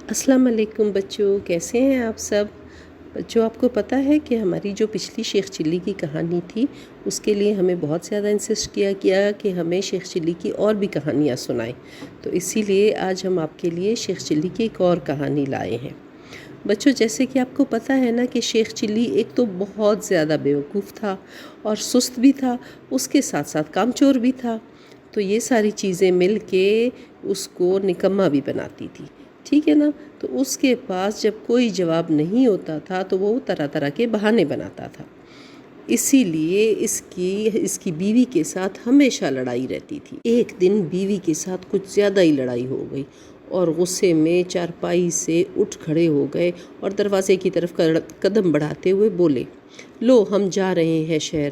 السلام علیکم بچوں، کیسے ہیں آپ سب؟ بچوں، آپ کو پتہ ہے کہ ہماری جو پچھلی شیخ چلی کی کہانی تھی اس کے لیے ہمیں بہت زیادہ انسسٹ کیا کہ ہمیں شیخ چلی کی اور بھی کہانیاں سنائیں، تو اسی لیے آج ہم آپ کے لیے شیخ چلی کی ایک اور کہانی لائے ہیں۔ بچوں، جیسے کہ آپ کو پتہ ہے نا کہ شیخ چلی ایک تو بہت زیادہ بیوقوف تھا اور سست بھی تھا، اس کے ساتھ ساتھ کام چور بھی تھا، تو یہ ساری چیزیں مل کے اس کو نکما بھی بناتی تھی، ٹھیک ہے نا؟ تو اس کے پاس جب کوئی جواب نہیں ہوتا تھا تو وہ طرح طرح کے بہانے بناتا تھا، اسی لیے اس کی بیوی کے ساتھ ہمیشہ لڑائی رہتی تھی۔ ایک دن بیوی کے ساتھ کچھ زیادہ ہی لڑائی ہو گئی اور غصے میں چارپائی سے اٹھ کھڑے ہو گئے اور دروازے کی طرف قدم بڑھاتے ہوئے بولے، لو ہم جا رہے ہیں شہر،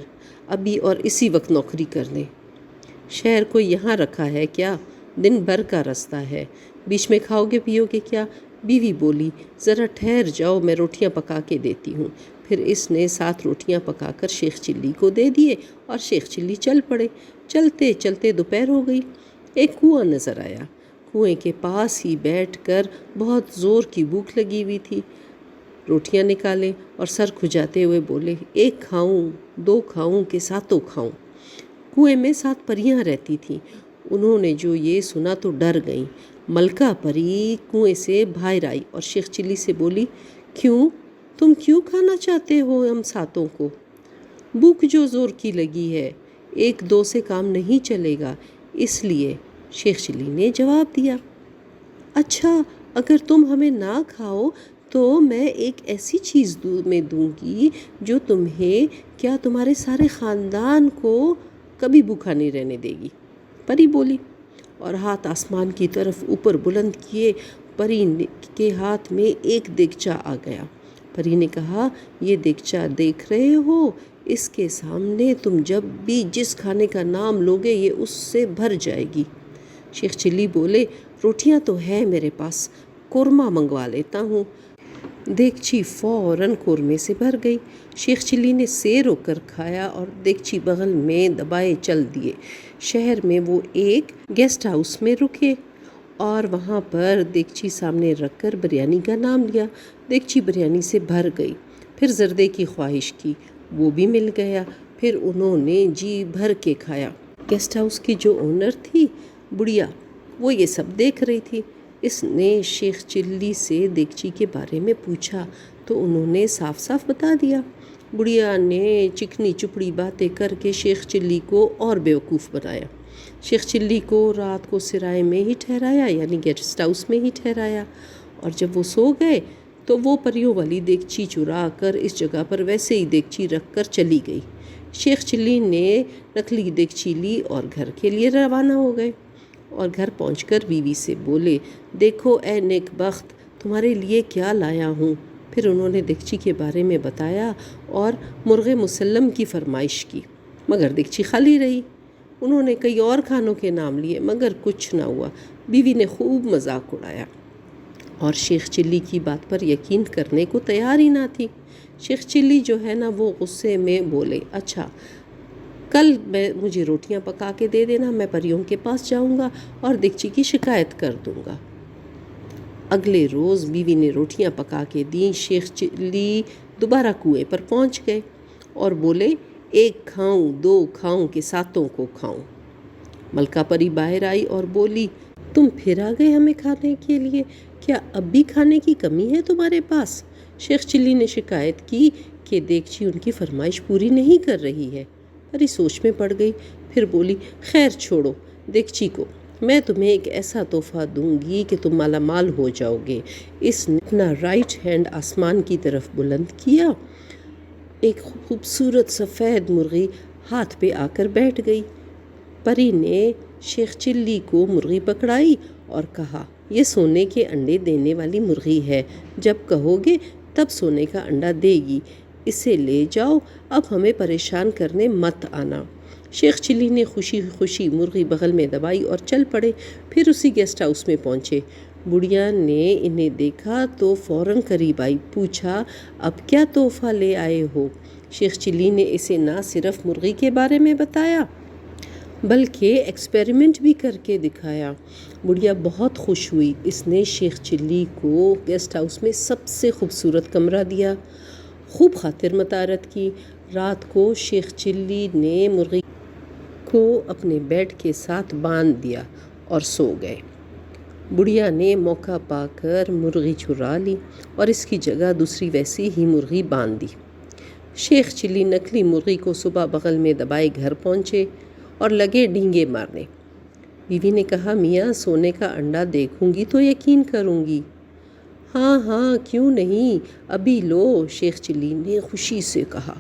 ابھی اور اسی وقت نوکری کرنے۔ شہر کو یہاں رکھا ہے کیا؟ دن بھر کا رستہ ہے، بیچ میں کھاؤ گے پیو گے کیا؟ بیوی بولی، ذرا ٹھہر جاؤ، میں روٹیاں پکا کے دیتی ہوں۔ پھر اس نے 7 روٹیاں پکا کر شیخ چلی کو دے دیے اور شیخ چلی چل پڑے۔ چلتے چلتے دوپہر ہو گئی، ایک کنواں نظر آیا۔ کنویں کے پاس ہی بیٹھ کر بہت زور کی بھوک لگی ہوئی تھی، روٹیاں نکالے اور سر کھجاتے ہوئے بولے، 1 کھاؤں، 2 کھاؤں کہ 7 کھاؤں؟ کنویں میں 7 پریاں رہتی تھیں، انہوں نے جو یہ سنا تو ڈر گئیں۔ ملکہ پری کنویں سے باہر آئی اور شیخ چلی سے بولی، تم کیوں کھانا چاہتے ہو ہم 7 کو؟ بھوک جو زور کی لگی ہے، 1-2 سے کام نہیں چلے گا، اس لیے۔ شیخ چلی نے جواب دیا، اچھا اگر تم ہمیں نہ کھاؤ تو میں ایک ایسی چیز میں دوں گی جو تمہیں کیا تمہارے سارے خاندان کو کبھی بھوکا نہیں رہنے دے گی۔ پری بولی اور ہاتھ آسمان کی طرف اوپر بلند کیے۔ پری کے ہاتھ میں ایک دیگچہ آ گیا۔ پری نے کہا، یہ دیگچہ دیکھ رہے ہو، اس کے سامنے تم جب بھی جس کھانے کا نام لوگے یہ اس سے بھر جائے گی۔ شیخ چلی بولے، روٹیاں تو ہے میرے پاس، قورمہ منگوا لیتا ہوں۔ دیگچی فوراً قورمے سے بھر گئی۔ شیخ چلی نے سیر ہو کر کھایا اور دیگچی بغل میں دبائے چل دیے۔ شہر میں وہ ایک گیسٹ ہاؤس میں رکے اور وہاں پر دیگچی سامنے رکھ کر بریانی کا نام لیا۔ دیگچی بریانی سے بھر گئی۔ پھر زردے کی خواہش کی، وہ بھی مل گیا۔ پھر انہوں نے جی بھر کے کھایا۔ گیسٹ ہاؤس کی جو اونر تھی بڑھیا، وہ یہ سب دیکھ رہی تھی۔ اس نے شیخ چلی سے دیگچی کے بارے میں پوچھا تو انہوں نے صاف صاف بتا دیا۔ بڑھیا نے چکنی چپڑی باتیں کر کے شیخ چلی کو اور بیوقوف بنایا۔ شیخ چلی کو رات کو سرائے میں ہی ٹھہرایا، یعنی گیسٹ ہاؤس میں ہی ٹھہرایا، اور جب وہ سو گئے تو وہ پریوں والی دیگچی چرا کر اس جگہ پر ویسے ہی دیگچی رکھ کر چلی گئی۔ شیخ چلی نے نقلی دیگچی لی اور گھر کے لیے روانہ ہو گئے، اور گھر پہنچ کر بیوی سے بولے، دیکھو اے نیک بخت، تمہارے لیے کیا لایا ہوں۔ پھر انہوں نے دیگچی کے بارے میں بتایا اور مرغ مسلم کی فرمائش کی، مگر دیگچی خالی رہی۔ انہوں نے کئی اور کھانوں کے نام لیے مگر کچھ نہ ہوا۔ بیوی نے خوب مذاق اڑایا اور شیخ چلی کی بات پر یقین کرنے کو تیار ہی نہ تھی۔ شیخ چلی جو ہے نا وہ غصے میں بولے، اچھا کل مجھے روٹیاں پکا کے دے دینا، میں پریوں کے پاس جاؤں گا اور دیگچی کی شکایت کر دوں گا۔ اگلے روز بیوی نے روٹیاں پکا کے دیں۔ شیخ چلی دوبارہ کنویں پر پہنچ گئے اور بولے، 1 کھاؤں، 2 کھاؤں کہ 7 کو کھاؤں؟ ملکہ پری باہر آئی اور بولی، تم پھر آ گئے ہمیں کھانے کے لیے، کیا اب بھی کھانے کی کمی ہے تمہارے پاس؟ شیخ چلی نے شکایت کی کہ دیگچی ان کی فرمائش پوری نہیں کر رہی ہے۔ پری سوچ میں پڑ گئی، پھر بولی، خیر چھوڑو دیگچی کو، میں تمہیں ایک ایسا تحفہ دوں گی کہ تم مالا مال ہو جاؤ گے۔ اس نے اپنا رائٹ ہینڈ آسمان کی طرف بلند کیا، ایک خوبصورت سفید مرغی ہاتھ پہ آ کر بیٹھ گئی۔ پری نے شیخ چلی کو مرغی پکڑائی اور کہا، یہ سونے کے انڈے دینے والی مرغی ہے، جب کہو گے تب سونے کا انڈا دے گی، اسے لے جاؤ، اب ہمیں پریشان کرنے مت آنا۔ شیخ چلی نے خوشی خوشی مرغی بغل میں دبائی اور چل پڑے۔ پھر اسی گیسٹ ہاؤس میں پہنچے۔ بڑھیا نے انہیں دیکھا تو فوراً قریب آئی، پوچھا، اب کیا تحفہ لے آئے ہو؟ شیخ چلی نے اسے نہ صرف مرغی کے بارے میں بتایا بلکہ ایکسپیریمنٹ بھی کر کے دکھایا۔ بڑھیا بہت خوش ہوئی۔ اس نے شیخ چلی کو گیسٹ ہاؤس میں سب سے خوبصورت کمرہ دیا، خوب خاطر متارت کی۔ رات کو شیخ چلی نے مرغی کو اپنے بیڈ کے ساتھ باندھ دیا اور سو گئے۔ بڑھیا نے موقع پا کر مرغی چرا لی اور اس کی جگہ دوسری ویسی ہی مرغی باندھ دی۔ شیخ چلی نکلی مرغی کو صبح بغل میں دبائے گھر پہنچے اور لگے ڈینگے مارنے۔ بیوی نے کہا، میاں سونے کا انڈا دیکھوں گی تو یقین کروں گی۔ ہاں ہاں کیوں نہیں، ابھی لو، شیخ چلی نے خوشی سے کہا،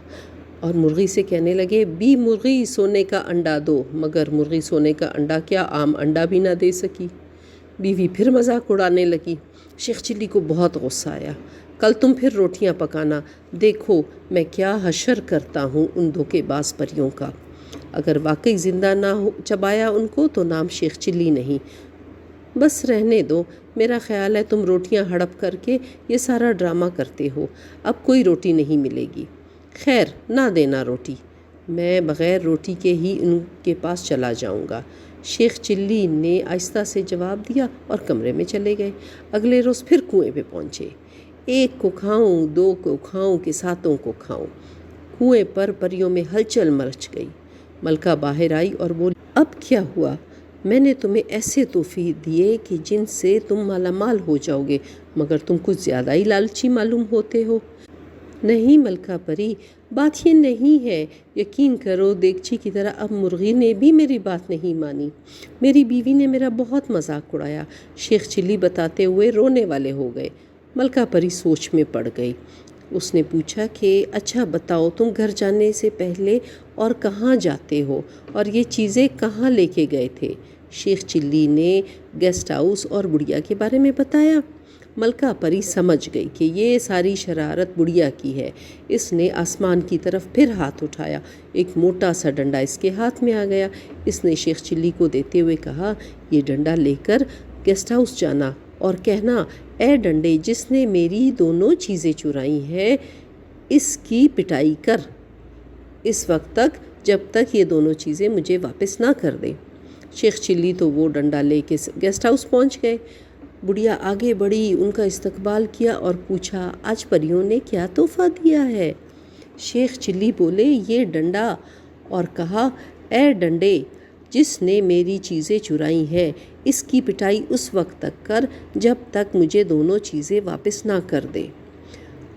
اور مرغی سے کہنے لگے، بی مرغی سونے کا انڈا دو، مگر مرغی سونے کا انڈا کیا عام انڈا بھی نہ دے سکی۔ بیوی پھر مذاق اڑانے لگی۔ شیخ چلی کو بہت غصہ آیا۔ کل تم پھر روٹیاں پکانا، دیکھو میں کیا حشر کرتا ہوں ان دھوکے باز پریوں کا۔ اگر واقعی زندہ نہ چبایا ان کو تو نام شیخ چلی نہیں۔ بس رہنے دو، میرا خیال ہے تم روٹیاں ہڑپ کر کے یہ سارا ڈرامہ کرتے ہو، اب کوئی روٹی نہیں ملے گی۔ خیر نہ دینا روٹی، میں بغیر روٹی کے ہی ان کے پاس چلا جاؤں گا۔ شیخ چلی نے آہستہ سے جواب دیا اور کمرے میں چلے گئے۔ اگلے روز پھر کنویں پہ پہنچے۔ ایک کو کھاؤں، دو کو کھاؤں کہ ساتوں کو کھاؤں۔ کنویں پر پریوں میں ہلچل مچ گئی۔ ملکہ باہر آئی اور بولی، اب کیا ہوا؟ میں نے تمہیں ایسے تحفے دیے کہ جن سے تم مالا مال ہو جاؤ گے، مگر تم کچھ زیادہ ہی لالچی معلوم ہوتے ہو۔ نہیں ملکہ پری، بات یہ نہیں ہے، یقین کرو دیگچی کی طرح اب مرغی نے بھی میری بات نہیں مانی۔ میری بیوی نے میرا بہت مذاق اڑایا۔ شیخ چلی بتاتے ہوئے رونے والے ہو گئے۔ ملکہ پری سوچ میں پڑ گئی۔ اس نے پوچھا کہ اچھا بتاؤ، تم گھر جانے سے پہلے اور کہاں جاتے ہو، اور یہ چیزیں کہاں لے کے گئے تھے؟ شیخ چلی نے گیسٹ ہاؤس اور بڑھیا کے بارے میں بتایا۔ ملکہ پری سمجھ گئی کہ یہ ساری شرارت بڑھیا کی ہے۔ اس نے آسمان کی طرف پھر ہاتھ اٹھایا۔ ایک موٹا سا ڈنڈا اس کے ہاتھ میں آ گیا۔ اس نے شیخ چلی کو دیتے ہوئے کہا، یہ ڈنڈا لے کر گیسٹ ہاؤس جانا اور کہنا، اے ڈنڈے جس نے میری دونوں چیزیں چرائی ہیں، اس کی پٹائی کر اس وقت تک جب تک یہ دونوں چیزیں مجھے واپس نہ کر دے۔ شیخ چلی تو وہ ڈنڈا لے کے گیسٹ ہاؤس پہنچ گئے۔ بڑھیا آگے بڑھی، ان کا استقبال کیا اور پوچھا، آج پریوں نے کیا تحفہ دیا ہے؟ شیخ چلی بولے، یہ ڈنڈا، اور کہا، اے ڈنڈے جس نے میری چیزیں چرائی ہیں، اس کی پٹائی اس وقت تک کر جب تک مجھے دونوں چیزیں واپس نہ کر دے۔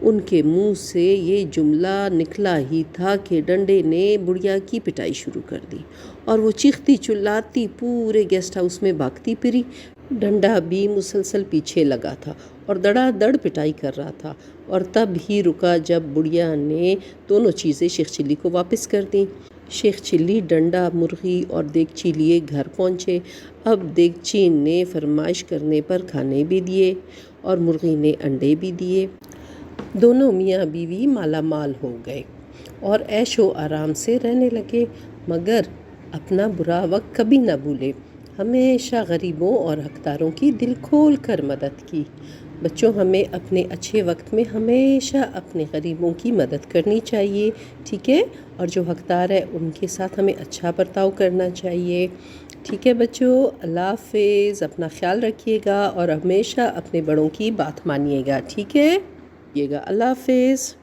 ان کے منہ سے یہ جملہ نکلا ہی تھا کہ ڈنڈے نے بڑھیا کی پٹائی شروع کر دی، اور وہ چیختی چلاتی پورے گیسٹ ہاؤس میں بھاگتی پھری۔ ڈنڈا بھی مسلسل پیچھے لگا تھا اور دڑا دڑ پٹائی کر رہا تھا، اور تب ہی رکا جب بڑھیا نے دونوں چیزیں شیخ چلی کو واپس کر دیں۔ شیخ چلی ڈنڈا، مرغی اور دیگچی لیے گھر پہنچے۔ اب دیگچی نے فرمائش کرنے پر کھانے بھی دیے اور مرغی نے انڈے بھی دیے۔ دونوں میاں بیوی مالا مال ہو گئے اور عیش و آرام سے رہنے لگے، مگر اپنا برا وقت کبھی نہ بھولے۔ ہمیشہ غریبوں اور حقداروں کی دل کھول کر مدد کی۔ بچوں، ہمیں اپنے اچھے وقت میں ہمیشہ اپنے غریبوں کی مدد کرنی چاہیے، ٹھیک ہے؟ اور جو حقدار ہے ان کے ساتھ ہمیں اچھا برتاؤ کرنا چاہیے، ٹھیک ہے بچوں؟ اللہ حافظ، اپنا خیال رکھیے گا اور ہمیشہ اپنے بڑوں کی بات مانیے گا، ٹھیک ہے؟ اللہ حافظ۔